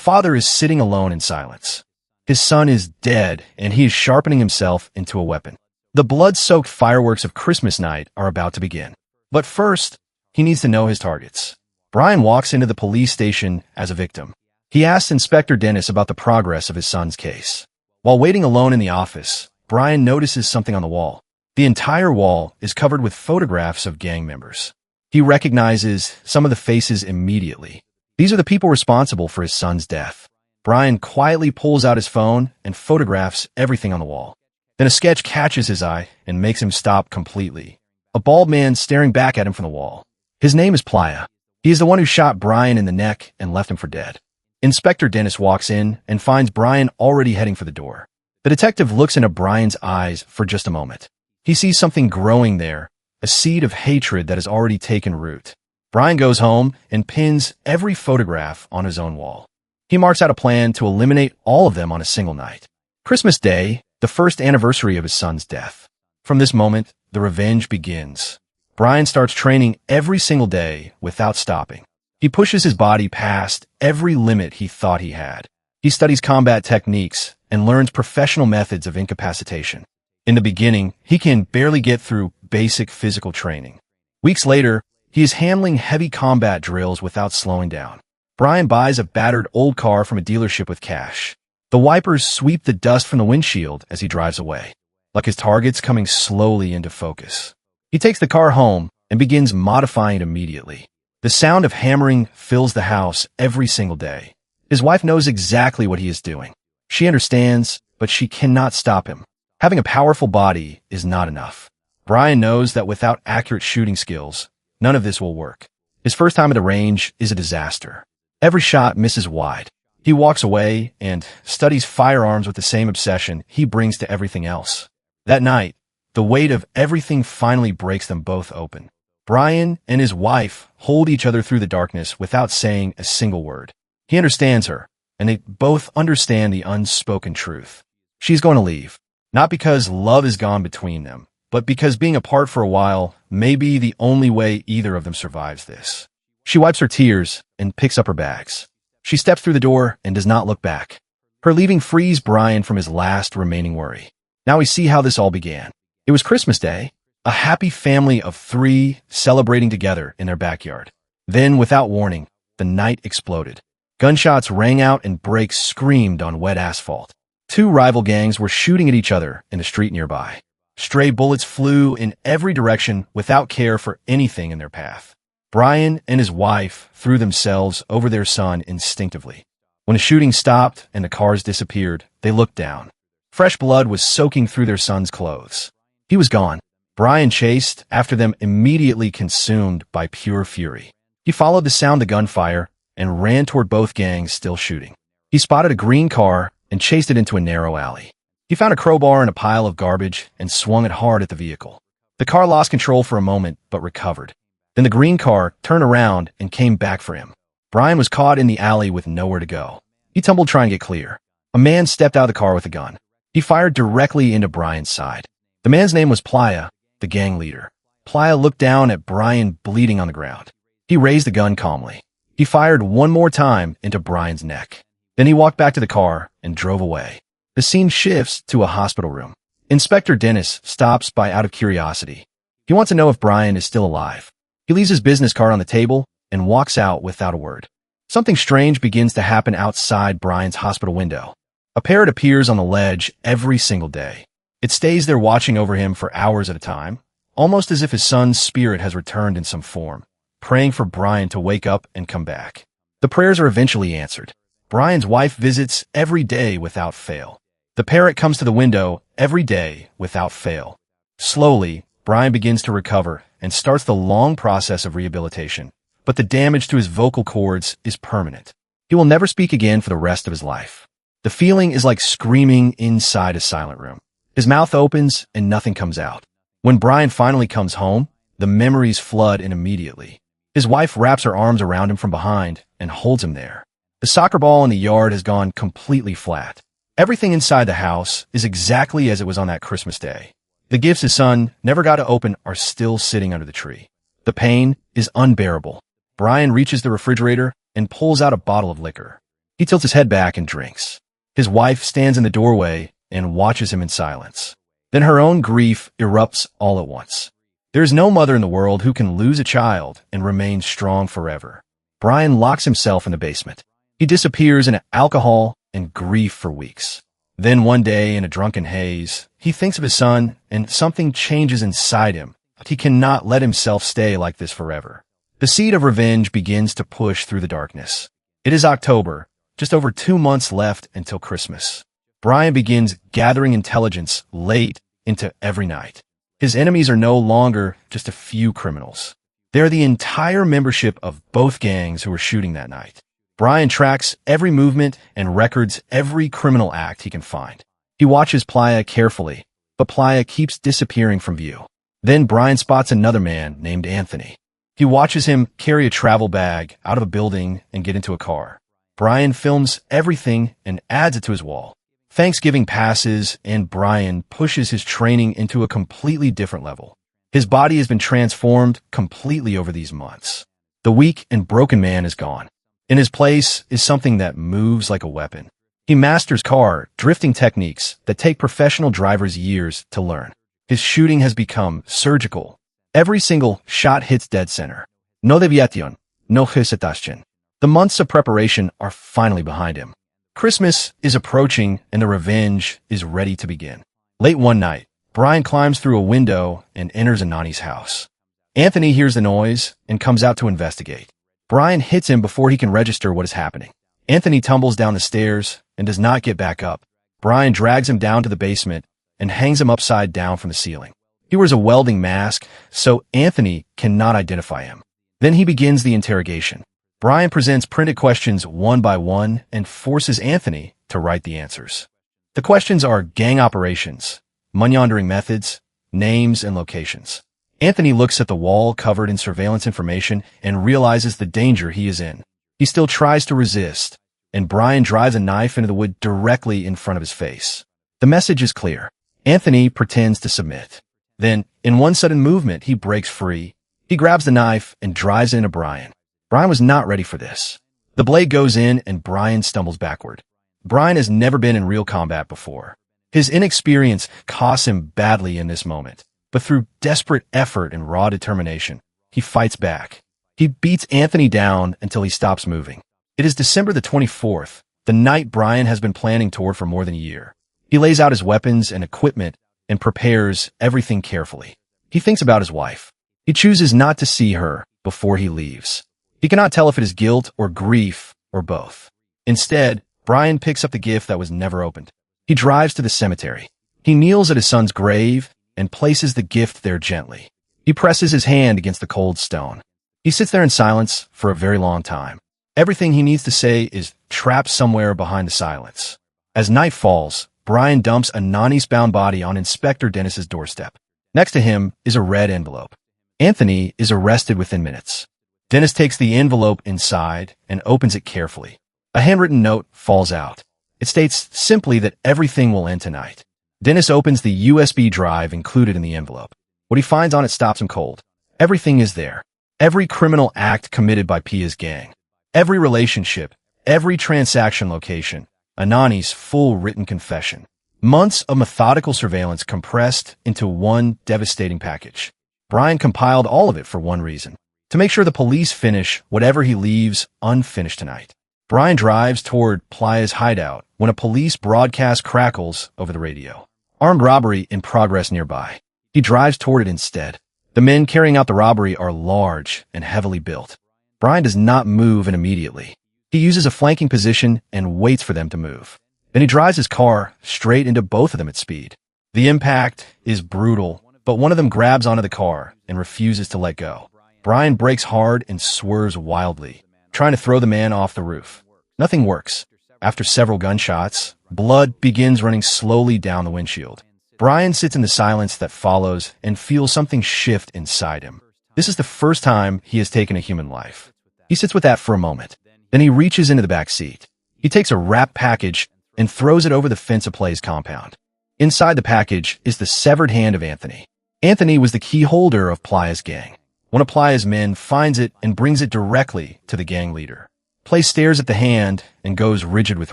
father is sitting alone in silence. His son is dead, and he is sharpening himself into a weapon. The blood-soaked fireworks of Christmas night are about to begin. But first, he needs to know his targets. Brian walks into the police station as a victim. He asks Inspector Dennis about the progress of his son's case. While waiting alone in the office, Brian notices something on the wall. The entire wall is covered with photographs of gang members. He recognizes some of the faces immediately. These are the people responsible for his son's death. Brian quietly pulls out his phone and photographs everything on the wall. Then a sketch catches his eye and makes him stop completely. A bald man staring back at him from the wall. His name is Playa. He is the one who shot Brian in the neck and left him for dead. Inspector Dennis walks in and finds Brian already heading for the door. The detective looks into Brian's eyes for just a moment. He sees something growing there, a seed of hatred that has already taken root. Brian goes home and pins every photograph on his own wall. He marks out a plan to eliminate all of them on a single night. Christmas Day, the first anniversary of his son's death. From this moment, the revenge begins. Brian starts training every single day without stopping. He pushes his body past every limit he thought he had. He studies combat techniques and learns professional methods of incapacitation. In the beginning, he can barely get through basic physical training. Weeks later, he is handling heavy combat drills without slowing down. Brian buys a battered old car from a dealership with cash. The wipers sweep the dust from the windshield as he drives away, like his target's coming slowly into focus. He takes the car home and begins modifying it immediately. The sound of hammering fills the house every single day. His wife knows exactly what he is doing. She understands, but she cannot stop him. Having a powerful body is not enough. Brian knows that without accurate shooting skills, none of this will work. His first time at the range is a disaster. Every shot misses wide. He walks away and studies firearms with the same obsession he brings to everything else. That night, the weight of everything finally breaks them both open. Brian and his wife hold each other through the darkness without saying a single word. He understands her, and they both understand the unspoken truth. She's going to leave, not because love is gone between them, but because being apart for a while may be the only way either of them survives this. She wipes her tears and picks up her bags. She steps through the door and does not look back. Her leaving frees Brian from his last remaining worry. Now we see how this all began. It was Christmas Day, a happy family of 3 celebrating together in their backyard. Then, without warning, the night exploded. Gunshots rang out and brakes screamed on wet asphalt. 2 rival gangs were shooting at each other in the street nearby. Stray bullets flew in every direction without care for anything in their path. Brian and his wife threw themselves over their son instinctively. When the shooting stopped and the cars disappeared, they looked down. Fresh blood was soaking through their son's clothes. He was gone. Brian chased after them, immediately consumed by pure fury. He followed the sound of gunfire and ran toward both gangs still shooting. He spotted a green car and chased it into a narrow alley. He found a crowbar in a pile of garbage and swung it hard at the vehicle. The car lost control for a moment, but recovered. Then the green car turned around and came back for him. Brian was caught in the alley with nowhere to go. He tumbled trying to get clear. A man stepped out of the car with a gun. He fired directly into Brian's side. The man's name was Playa, the gang leader. Playa looked down at Brian bleeding on the ground. He raised the gun calmly. He fired one more time into Brian's neck. Then he walked back to the car and drove away. The scene shifts to a hospital room. Inspector Dennis stops by out of curiosity. He wants to know if Brian is still alive. He leaves his business card on the table and walks out without a word. Something strange begins to happen outside Brian's hospital window. A parrot appears on the ledge every single day. It stays there watching over him for hours at a time, almost as if his son's spirit has returned in some form, praying for Brian to wake up and come back. The prayers are eventually answered. Brian's wife visits every day without fail. The parrot comes to the window every day without fail. Slowly, Brian begins to recover and starts the long process of rehabilitation, but the damage to his vocal cords is permanent. He will never speak again for the rest of his life. The feeling is like screaming inside a silent room. His mouth opens and nothing comes out. When Brian finally comes home, the memories flood in immediately. His wife wraps her arms around him from behind and holds him there. The soccer ball in the yard has gone completely flat. Everything inside the house is exactly as it was on that Christmas day. The gifts his son never got to open are still sitting under the tree. The pain is unbearable. Brian reaches the refrigerator and pulls out a bottle of liquor. He tilts his head back and drinks. His wife stands in the doorway and watches him in silence. Then her own grief erupts all at once. There is no mother in the world who can lose a child and remain strong forever. Brian locks himself in the basement. He disappears in alcohol and grief for weeks. Then one day, in a drunken haze, he thinks of his son, and something changes inside him. But he cannot let himself stay like this forever. The seed of revenge begins to push through the darkness. It is October, just over 2 months left until Christmas. Brian begins gathering intelligence late into every night. His enemies are no longer just a few criminals. They are the entire membership of both gangs who were shooting that night. Brian tracks every movement and records every criminal act he can find. He watches Playa carefully, but Playa keeps disappearing from view. Then Brian spots another man named Anthony. He watches him carry a travel bag out of a building and get into a car. Brian films everything and adds it to his wall. Thanksgiving passes, and Brian pushes his training into a completely different level. His body has been transformed completely over these months. The weak and broken man is gone. In his place is something that moves like a weapon. He masters car drifting techniques that take professional drivers years to learn. His shooting has become surgical. Every single shot hits dead center. No deviation, no hesitation. The months of preparation are finally behind him. Christmas is approaching and the revenge is ready to begin. Late one night, Brian climbs through a window and enters Anani's house. Anthony hears the noise and comes out to investigate. Brian hits him before he can register what is happening. Anthony tumbles down the stairs and does not get back up. Brian drags him down to the basement and hangs him upside down from the ceiling. He wears a welding mask, so Anthony cannot identify him. Then he begins the interrogation. Brian presents printed questions one by one and forces Anthony to write the answers. The questions are gang operations, money laundering methods, names, and locations. Anthony looks at the wall covered in surveillance information and realizes the danger he is in. He still tries to resist, and Brian drives a knife into the wood directly in front of his face. The message is clear. Anthony pretends to submit. Then, in one sudden movement, he breaks free. He grabs the knife and drives it into Brian. Brian was not ready for this. The blade goes in and Brian stumbles backward. Brian has never been in real combat before. His inexperience costs him badly in this moment. But through desperate effort and raw determination, he fights back. He beats Anthony down until he stops moving. It is December the 24th, the night Brian has been planning toward for more than a year. He lays out his weapons and equipment and prepares everything carefully. He thinks about his wife. He chooses not to see her before he leaves. He cannot tell if it is guilt or grief or both. Instead, Brian picks up the gift that was never opened. He drives to the cemetery. He kneels at his son's grave and places the gift there gently. He presses his hand against the cold stone. He sits there in silence for a very long time. Everything he needs to say is trapped somewhere behind the silence. As night falls, Brian dumps Anani's bound body on Inspector Dennis's doorstep. Next to him is a red envelope. Anthony is arrested within minutes. Dennis takes the envelope inside and opens it carefully. A handwritten note falls out. It states simply that everything will end tonight. Dennis opens the USB drive included in the envelope. What he finds on it stops him cold. Everything is there. Every criminal act committed by Pia's gang. Every relationship. Every transaction location. Anani's full written confession. Months of methodical surveillance compressed into one devastating package. Brian compiled all of it for one reason. To make sure the police finish whatever he leaves unfinished tonight. Brian drives toward Playa's hideout when a police broadcast crackles over the radio. Armed robbery in progress nearby. He drives toward it instead. The men carrying out the robbery are large and heavily built. Brian does not move in immediately. He uses a flanking position and waits for them to move. Then he drives his car straight into both of them at speed. The impact is brutal, but one of them grabs onto the car and refuses to let go. Brian brakes hard and swerves wildly, trying to throw the man off the roof. Nothing works. After several gunshots, blood begins running slowly down the windshield. Brian sits in the silence that follows and feels something shift inside him. This is the first time he has taken a human life. He sits with that for a moment. Then he reaches into the back seat. He takes a wrapped package and throws it over the fence of Play's compound. Inside the package is the severed hand of Anthony. Anthony was the key holder of Playa's gang. One of Playa's men finds it and brings it directly to the gang leader. Playa stares at the hand and goes rigid with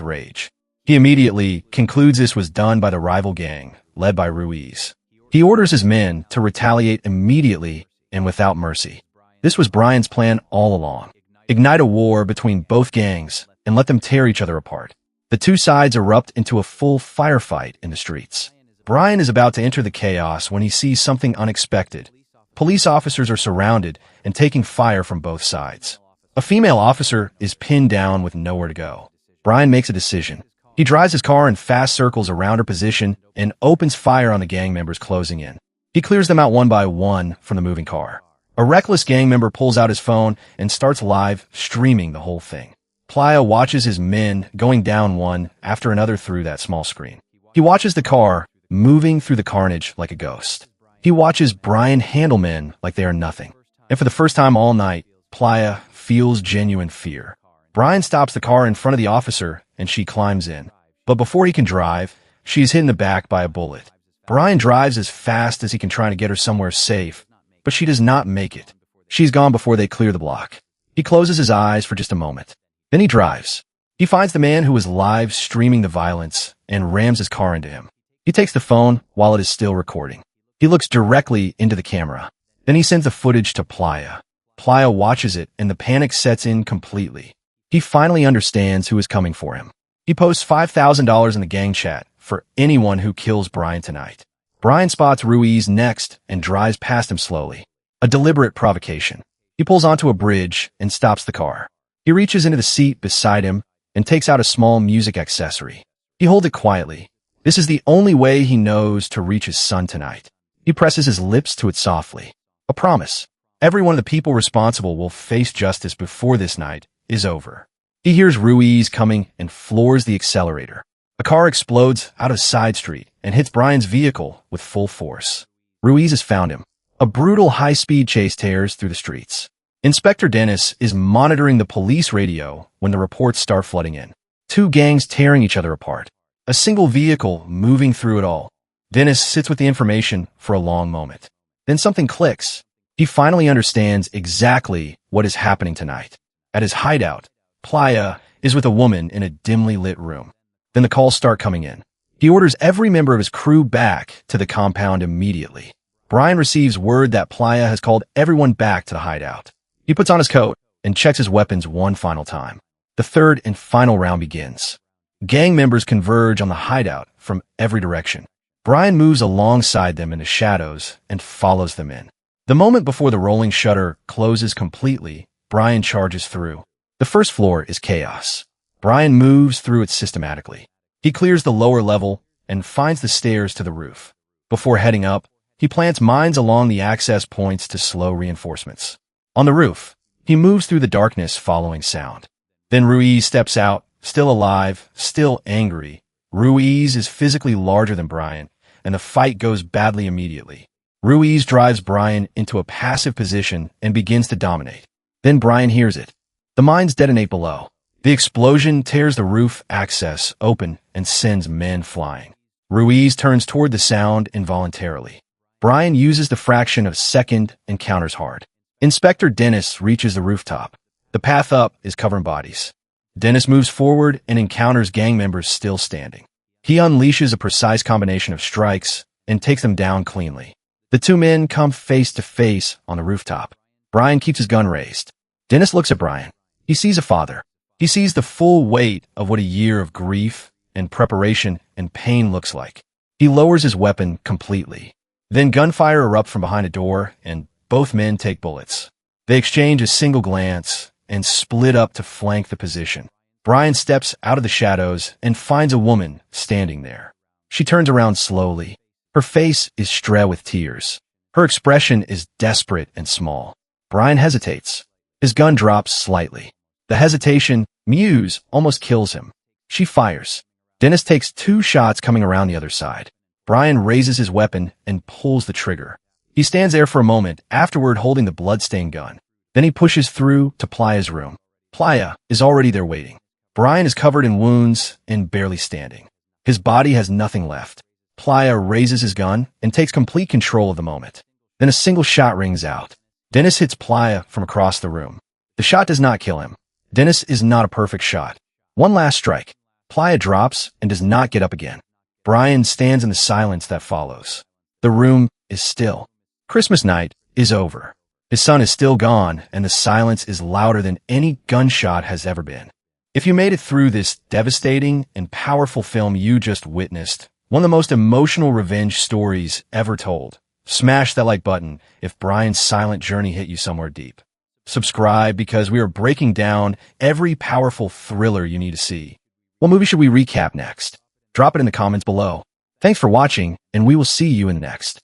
rage. He immediately concludes this was done by the rival gang, led by Ruiz. He orders his men to retaliate immediately and without mercy. This was Brian's plan all along. Ignite a war between both gangs and let them tear each other apart. The two sides erupt into a full firefight in the streets. Brian is about to enter the chaos when he sees something unexpected. Police officers are surrounded and taking fire from both sides. A female officer is pinned down with nowhere to go. Brian makes a decision. He drives his car in fast circles around her position and opens fire on the gang members closing in. He clears them out one by one from the moving car. A reckless gang member pulls out his phone and starts live streaming the whole thing. Playa watches his men going down one after another through that small screen. He watches the car moving through the carnage like a ghost. He watches Brian handle men like they are nothing. And for the first time all night, Playa feels genuine fear. Brian stops the car in front of the officer and she climbs in. But before he can drive, she is hit in the back by a bullet. Brian drives as fast as he can try to get her somewhere safe, but she does not make it. She's gone before they clear the block. He closes his eyes for just a moment. Then he drives. He finds the man who is live streaming the violence and rams his car into him. He takes the phone while it is still recording. He looks directly into the camera. Then he sends the footage to Playa. Playa watches it and the panic sets in completely. He finally understands who is coming for him. He posts $5,000 in the gang chat for anyone who kills Brian tonight. Brian spots Ruiz next and drives past him slowly. A deliberate provocation. He pulls onto a bridge and stops the car. He reaches into the seat beside him and takes out a small music accessory. He holds it quietly. This is the only way he knows to reach his son tonight. He presses his lips to it softly. A promise. Every one of the people responsible will face justice before this night is over. He hears Ruiz coming and floors the accelerator. A car explodes out of a side street and hits Brian's vehicle with full force. Ruiz has found him. A brutal high-speed chase tears through the streets. Inspector Dennis is monitoring the police radio when the reports start flooding in. Two gangs tearing each other apart. A single vehicle moving through it all. Dennis sits with the information for a long moment. Then something clicks. He finally understands exactly what is happening tonight. At his hideout, Playa is with a woman in a dimly lit room. Then the calls start coming in. He orders every member of his crew back to the compound immediately. Brian receives word that Playa has called everyone back to the hideout. He puts on his coat and checks his weapons one final time. The third and final round begins. Gang members converge on the hideout from every direction. Brian moves alongside them in the shadows and follows them in. The moment before the rolling shutter closes completely, Brian charges through. The first floor is chaos. Brian moves through it systematically. He clears the lower level and finds the stairs to the roof. Before heading up, he plants mines along the access points to slow reinforcements. On the roof, he moves through the darkness following sound. Then Ruiz steps out, still alive, still angry. Ruiz is physically larger than Brian, and the fight goes badly immediately. Ruiz drives Brian into a passive position and begins to dominate. Then Brian hears it. The mines detonate below. The explosion tears the roof access open and sends men flying. Ruiz turns toward the sound involuntarily. Brian uses the fraction of a second and counters hard. Inspector Dennis reaches the rooftop. The path up is covered in bodies. Dennis moves forward and encounters gang members still standing. He unleashes a precise combination of strikes and takes them down cleanly. The two men come face to face on the rooftop. Brian keeps his gun raised. Dennis looks at Brian. He sees a father. He sees the full weight of what a year of grief and preparation and pain looks like. He lowers his weapon completely. Then gunfire erupts from behind a door, and both men take bullets. They exchange a single glance and split up to flank the position. Brian steps out of the shadows and finds a woman standing there. She turns around slowly. Her face is strewn with tears. Her expression is desperate and small. Brian hesitates. His gun drops slightly. The hesitation, muse, almost kills him. She fires. Dennis takes 2 shots coming around the other side. Brian raises his weapon and pulls the trigger. He stands there for a moment, afterward holding the bloodstained gun. Then he pushes through to Playa's room. Playa is already there waiting. Brian is covered in wounds and barely standing. His body has nothing left. Playa raises his gun and takes complete control of the moment. Then a single shot rings out. Dennis hits Playa from across the room. The shot does not kill him. Dennis is not a perfect shot. One last strike. Playa drops and does not get up again. Brian stands in the silence that follows. The room is still. Christmas night is over. His son is still gone, and the silence is louder than any gunshot has ever been. If you made it through this devastating and powerful film you just witnessed, one of the most emotional revenge stories ever told, smash that like button if Brian's silent journey hit you somewhere deep. Subscribe because we are breaking down every powerful thriller you need to see. What movie should we recap next? Drop it in the comments below. Thanks for watching, and we will see you in the next.